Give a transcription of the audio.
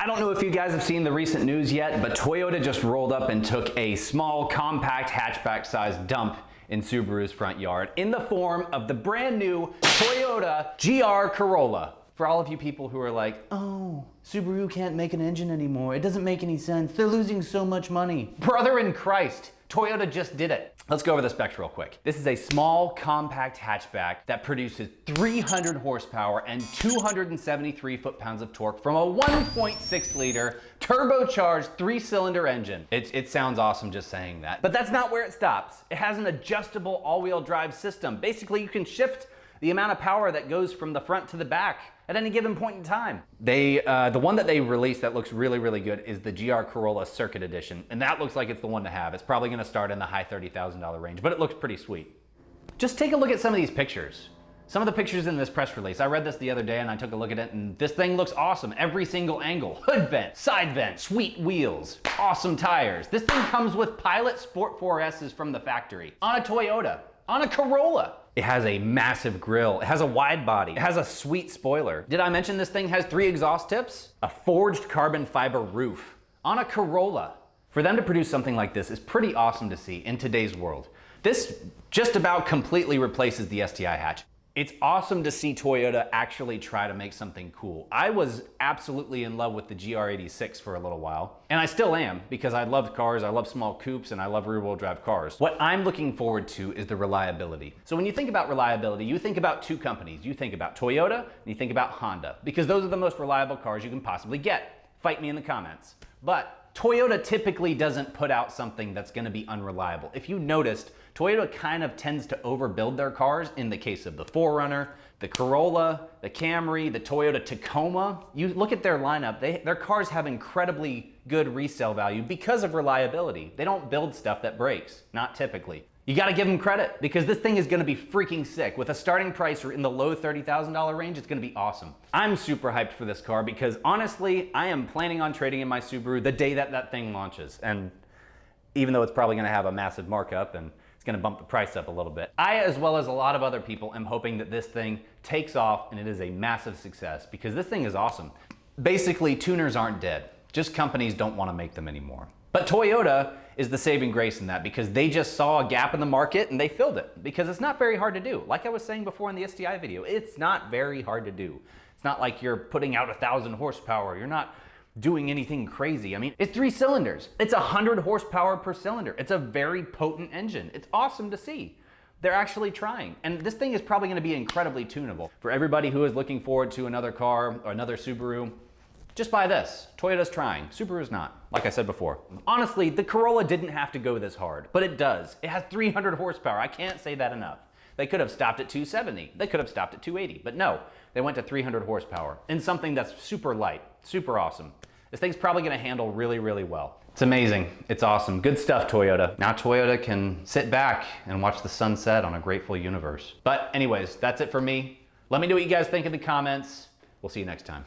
I don't know if you guys have seen the recent news yet, but Toyota just rolled up and took a small, compact, hatchback-sized dump in Subaru's front yard in the form of the brand new Toyota GR Corolla. For all of you people who are like, oh, Subaru can't make an engine anymore. It doesn't make any sense. They're losing so much money. Brother in Christ, Toyota just did it. Let's go over the specs real quick. This is a small, compact hatchback that produces 300 horsepower and 273 foot-pounds of torque from a 1.6 liter turbocharged 3-cylinder engine. It sounds awesome just saying that. But that's not where it stops. It has an adjustable all-wheel drive system. Basically, you can shift the amount of power that goes from the front to the back at any given point in time. The one that they released that looks really, really good is the GR Corolla Circuit Edition, and that looks like it's the one to have. It's probably gonna start in the high $30,000 range, but it looks pretty sweet. Just take a look at some of these pictures. Some of the pictures in this press release. I read this the other day and I took a look at it, and this thing looks awesome. Every single angle. Hood vent, side vent, sweet wheels, awesome tires. This thing comes with Pilot Sport 4S's from the factory, on a Toyota, on a Corolla. It has a massive grille. It has a wide body. It has a sweet spoiler. Did I mention this thing has 3 exhaust tips? A forged carbon fiber roof on a Corolla. For them to produce something like this is pretty awesome to see in today's world. This just about completely replaces the STI hatch. It's awesome to see Toyota actually try to make something cool. I was absolutely in love with the GR86 for a little while, and I still am because I love cars, I love small coupes, and I love rear-wheel drive cars. What I'm looking forward to is the reliability. So when you think about reliability, you think about 2 companies. You think about Toyota and you think about Honda, because those are the most reliable cars you can possibly get. Fight me in the comments. But Toyota typically doesn't put out something that's gonna be unreliable. If you noticed, Toyota kind of tends to overbuild their cars in the case of the 4Runner, the Corolla, the Camry, the Toyota Tacoma. You look at their lineup, their cars have incredibly good resale value because of reliability. They don't build stuff that breaks, not typically. You gotta give them credit because this thing is gonna be freaking sick. With a starting price in the low $30,000 range, it's gonna be awesome. I'm super hyped for this car because honestly, I am planning on trading in my Subaru the day that that thing launches. And even though it's probably gonna have a massive markup and it's gonna bump the price up a little bit, I, as well as a lot of other people, am hoping that this thing takes off and it is a massive success because this thing is awesome. Basically, tuners aren't dead. Just companies don't wanna make them anymore. But Toyota is the saving grace in that because they just saw a gap in the market and they filled it because it's not very hard to do. Like I was saying before in the STI video, it's not very hard to do. It's not like you're putting out 1,000 horsepower. You're not doing anything crazy. I mean, it's 3 cylinders. It's 100 horsepower per cylinder. It's a very potent engine. It's awesome to see. They're actually trying. And this thing is probably gonna be incredibly tunable. For everybody who is looking forward to another car or another Subaru, just buy this. Toyota's trying, Subaru's not, like I said before. Honestly, the Corolla didn't have to go this hard, but it does. It has 300 horsepower, I can't say that enough. They could have stopped at 270, they could have stopped at 280, but no, they went to 300 horsepower in something that's super light, super awesome. This thing's probably gonna handle really, really well. It's amazing, it's awesome, good stuff Toyota. Now Toyota can sit back and watch the sunset on a grateful universe. But anyways, that's it for me. Let me know what you guys think in the comments. We'll see you next time.